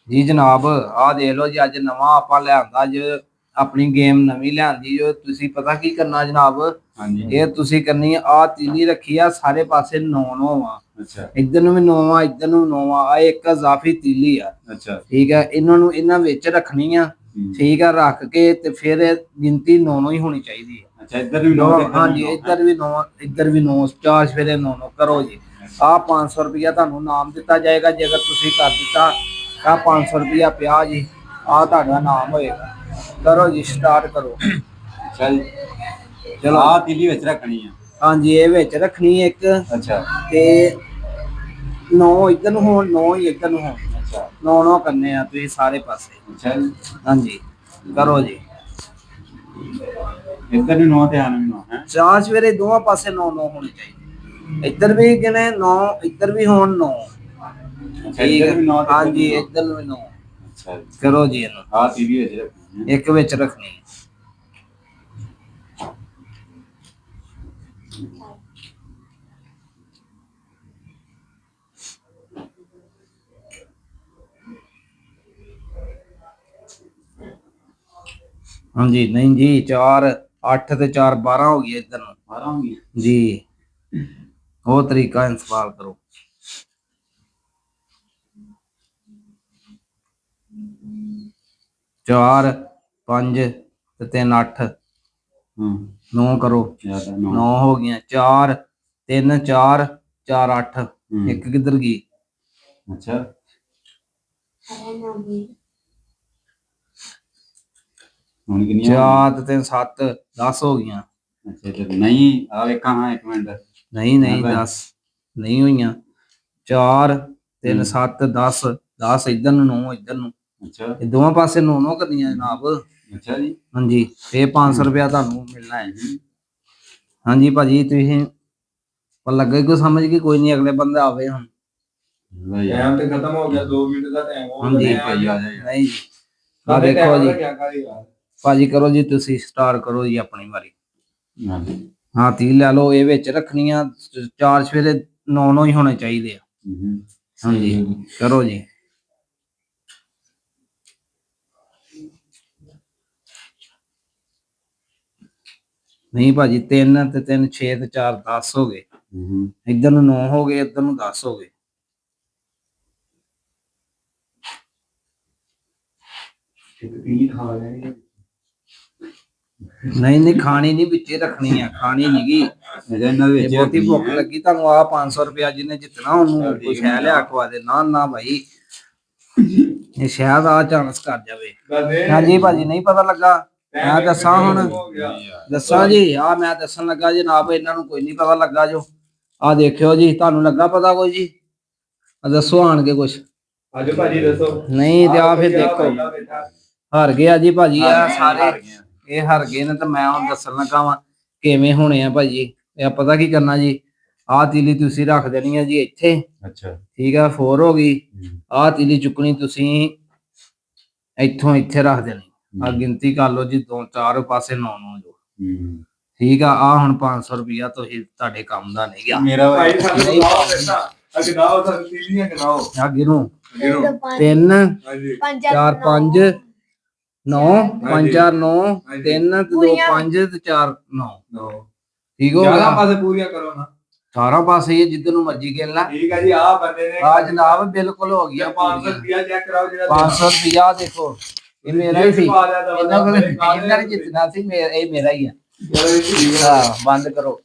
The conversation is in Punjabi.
ਜੀ ਜਨਾਬ ਆਹ ਦੇਖ ਲਓ ਜੀ ਅੱਜ ਨਵਾਂ ਆਪਾਂ ਲਿਆਂਦਾ ਜੀ ਆਪਣੀ ਗੇਮ ਨਵੀਂ ਲਿਆਂਦੀ ਜੋ ਤੁਸੀਂ ਪਤਾ ਕੀ ਕਰਨਾ ਜਨਾਬ। ਹਾਂਜੀ ਇਹ ਤੁਸੀਂ ਕਰਨੀ ਆ ਤੀਲੀ ਰੱਖੀ ਆ ਸਾਰੇ ਪਾਸੇ 9 ਆ। ਅੱਛਾ ਇੱਧਰ ਨੂੰ ਵੀ 9 ਆ ਇੱਧਰ ਨੂੰ 9 ਆ ਇੱਕ ਇਜ਼ਾਫੀ ਤੀਲੀ ਆ। ਅੱਛਾ ਠੀਕ ਹੈ ਇਹਨਾਂ ਨੂੰ ਇਹਨਾਂ ਵਿੱਚ ਰੱਖਣੀ ਆ। ਠੀਕ ਆ ਰੱਖ ਕੇ ਤੇ ਫਿਰ ਗਿਣਤੀ 9 ਹੀ ਹੋਣੀ ਚਾਹੀਦੀ ਹੈ। ਅੱਛਾ ਇੱਧਰ ਵੀ 9 ਹਾਂਜੀ ਇੱਧਰ ਵੀ 9 ਇੱਧਰ ਵੀ 9 ਚਾਰ ਸਵੇਰੇ 9 ਕਰੋ ਜੀ। ਆ 500 ਰੁਪਇਆ ਤੁਹਾਨੂੰ ਨਾਮ ਦਿੱਤਾ ਜਾਏਗਾ ਜੇਕਰ ਤੁਸੀਂ ਕਰ ਦਿੱਤਾ ਆ 500 ਰੁਪਇਆ ਪਿਆ ਜੀ ਆ ਤੁਹਾਡਾ ਨਾਮ ਹੋਏਗਾ। ਕਰੋ ਜੀ ਸਟਾਰਟ ਕਰੋ। ਅੱਛਾ ਜੀ ਚਲੋ ਆ ਤੀਲੀ ਵਿੱਚ ਰੱਖਣੀ ਆ। ਹਾਂਜੀ ਇਹ ਵਿੱਚ ਰੱਖਣੀ ਇੱਕ। ਅੱਛਾ ਤੇ 9 ਇੱਧਰ ਨੂੰ ਹੋਣ 9 ਹੀ ਇੱਧਰ ਨੂੰ ਹੋਣ। ਅੱਛਾ 9 ਕਰਨੇ ਆ ਤੁਸੀਂ ਸਾਰੇ ਪਾਸੇ। ਅੱਛਾ ਜੀ ਹਾਂਜੀ ਕਰੋ ਜੀ। ਇੱਧਰ ਵੀ 9 ਤੇ ਆਣ ਵੀ 9 ਹੈ। ਚਾਰ ਸਵੇਰੇ ਦੋਵਾਂ ਪਾਸੇ 9 ਹੋਣੇ ਚਾਹੀਦੇ। ਇੱਧਰ ਵੀ ਕਿਨੇ 9 ਇੱਧਰ ਵੀ ਹੋਣ 9। ਠੀਕ ਹੈ ਹਾਂਜੀ ਇੱਧਰ ਨੂੰ ਵੀ 9। ਅੱਛਾ ਕਰੋ ਜੀ ਇਹਨੂੰ ਆ ਤੀਲੀ ਵਿੱਚ ਰੱਖਣੀ ਇੱਕ ਵਿੱਚ ਰੱਖਣੀ ਹੈ। ਹਾਂਜੀ ਨਹੀਂ ਜੀ 4 8 ਤੇ 4 12 ਹੋ ਗਈ ਇੱਧਰ ਨੂੰ 12 ਹੋ ਗਈ ਜੀ। ਉਹ ਤਰੀਕਾ ਇੰਸਟਾਲ ਕਰੋ। ਚਾਰ 5 ਤੇ 3 8 9 ਕਰੋ 9 ਹੋ ਗਈਆਂ 4 3 4 4 8 ਇੱਕ ਕਿੱਧਰ ਗਈ। ਅੱਛਾ 4 ਤੇ 7 10 ਹੋ ਗਈਆਂ। ਅੱਛਾ ਨਹੀਂ ਆ ਵੇਖਾਂ ਹਾਂ ਇੱਕ ਮਿੰਟ ਨਹੀਂ 10 ਨਹੀਂ ਹੋਈਆਂ 4 3 7 10 10 ਇੱਧਰ ਨੂੰ 9 ਇੱਧਰ ਨੂੰ। ਅੱਛਾ ਇਹ ਦੋਵਾਂ ਪਾਸੇ 9 ਕਰਨੀਆਂ ਜਨਾਬ। ਅੱਛਾ ਜੀ ਹਾਂਜੀ ਇਹ 500 ਰੁਪਇਆ ਤੁਹਾਨੂੰ ਮਿਲਣਾ ਹੈ। ਹਾਂਜੀ ਭਾਜੀ ਤੁਸੀਂ ਪਰ ਲੱਗੇ ਕੋਈ ਸਮਝ ਕੇ ਕੋਈ ਨਹੀਂ ਅਗਲੇ ਬੰਦੇ ਆਵੇ ਹੁਣ। ਟਾਈਮ ਤੇ ਖਤਮ ਹੋ ਗਿਆ 2 ਮਿੰਟ ਦਾ ਟਾਈਮ ਹੋ ਗਿਆ ਭਾਈ ਆ ਜਾਏ ਨਹੀਂ ਆ ਦੇਖੋ ਜੀ ਭਾਜੀ ਕਰੋ ਜੀ ਤੁਸੀਂ ਸਟਾਰਟ ਕਰੋ ਜੀ ਆਪਣੀ ਵਾਰੀ। ਹਾਂ ਤੀਲ ਲੈ ਲਓ ਇਹ ਵਿੱਚ ਰੱਖਣੀਆਂ ਚਾਰ ਸਵੇਰੇ 9 ਹੀ ਹੋਣੇ ਚਾਹੀਦੇ ਆ। ਹਾਂਜੀ ਕਰੋ ਜੀ। ਨਹੀਂ ਭਾਜੀ 3 ਤੇ 3 6 ਤੇ 4 10 ਹੋ ਗਏ। ਇੱਧਰ ਨੂੰ 9 ਹੋ ਗਏ ਇੱਧਰ ਨੂੰ 10 ਹੋ ਗਏ। ਨਹੀਂ ਖਾਣੀ ਨਹੀਂ ਵਿੱਚੇ ਰੱਖਣੀ ਆ ਖਾਣੀ ਨੀਗੀ। ਬਹੁਤੀ ਭੁੱਖ ਲੱਗੀ ਤੁਹਾਨੂੰ ਆ 500 ਰੁਪਇਆ ਜਿਹਨੇ ਜਿੱਤਣਾ ਉਹਨੂੰ ਕੁਛ ਹੈ ਲਿਆ ਖਵਾ ਦੇ ਨਾ ਨਾ ਭਾਈ ਇਹ ਸ਼ਾਇਦ ਆ ਚਾਂਸ ਕਰ ਜਾਵੇ। ਹਾਂਜੀ ਭਾਜੀ ਨਹੀਂ ਪਤਾ ਲੱਗਾ ਮੈਂ ਦੱਸਾਂ ਹੁਣ ਦੱਸਾਂ ਜੀ ਆ ਮੈਂ ਦੱਸਣ ਲੱਗਾ ਜਨਾਬ ਇਹਨਾਂ ਨੂੰ ਕੋਈ ਨਹੀਂ ਪਤਾ ਲੱਗਾ ਜੋ ਆ ਦੇਖਿਓ ਜੀ ਤੁਹਾਨੂੰ ਲੱਗਾ ਪਤਾ ਕੋਈ ਜੀ ਦੱਸੋ ਆਣ ਕੇ ਕੁਛ। ਆਜੋ ਭਾਜੀ ਦੱਸੋ ਨਹੀਂ ਤੇ ਆ ਫਿਰ ਦੇਖੋ ਹਾਰ ਗਿਆ ਜੀ ਭਾਜੀ ਆ ਸਾਰੇ ਇਹ ਹਾਰ ਗਏ ਨੇ ਤਾਂ ਮੈਂ ਹੁਣ ਦੱਸਣ ਲੱਗਾ ਵਾਂ ਕਿਵੇਂ ਹੋਣੇ ਆ ਭਾਜੀ। ਇਹ ਪਤਾ ਕੀ ਕਰਨਾ ਜੀ ਆਹ ਤੀਲੀ ਤੁਸੀਂ ਰੱਖ ਦੇਣੀ ਆ ਜੀ ਇੱਥੇ। ਅੱਛਾ ਠੀਕ ਆ 4 ਹੋ ਗਈ। ਆਹ ਤੀਲੀ ਚੁੱਕਣੀ ਤੁਸੀਂ ਇੱਥੋਂ ਇੱਥੇ ਰੱਖ ਦੇਣੀ ਆ ਗਿਣਤੀ ਕਰ ਲਓ ਜੀ 2 4 ਪਾਸੇ 9 ਜੋ। ਠੀਕ ਆ ਆ ਹੁਣ 500 ਰੁਪਇਆ ਤੁਸੀਂ ਤੁਹਾਡੇ ਕੰਮ ਦਾ ਨਹੀਂ ਗਿਆ ਮੇਰਾ ਭਾਈ ਅਗਨਾਓ ਤਾਂ ਤੀਲੀਆਂ ਗਨਾਓ ਆ ਗਿਣੋ 3 4 5 9 5 4 9 3 2 5 ਤੇ 4 9 ਠੀਕ ਹੋ ਗਿਆ। ਪਾਸੇ ਪੂਰੀਆਂ ਕਰੋ ਨਾ 18 ਪਾਸੇ ਹੀ ਜਿੱਧਰ ਨੂੰ ਮਰਜ਼ੀ ਗਿਣ ਲੈ। ਠੀਕ ਹੈ ਜੀ ਆ ਬੰਦੇ ਨੇ ਆ ਜਨਾਬ ਬਿਲਕੁਲ ਹੋ ਗਿਆ 500 ਰੁਪਿਆ ਚੈੱਕ ਕਰਾਓ ਜਿਹੜਾ 500 ਰੁਪਿਆ ਦੇਖੋ ਇਹ ਮੇਰਾ ਹੀ ਸੀ ਇਹਨਾਂ ਨੇ ਜਿੱਤਣਾ ਸੀ ਇਹ ਮੇਰਾ ਹੀ ਆ। ਹਾਂ ਬੰਦ ਕਰੋ।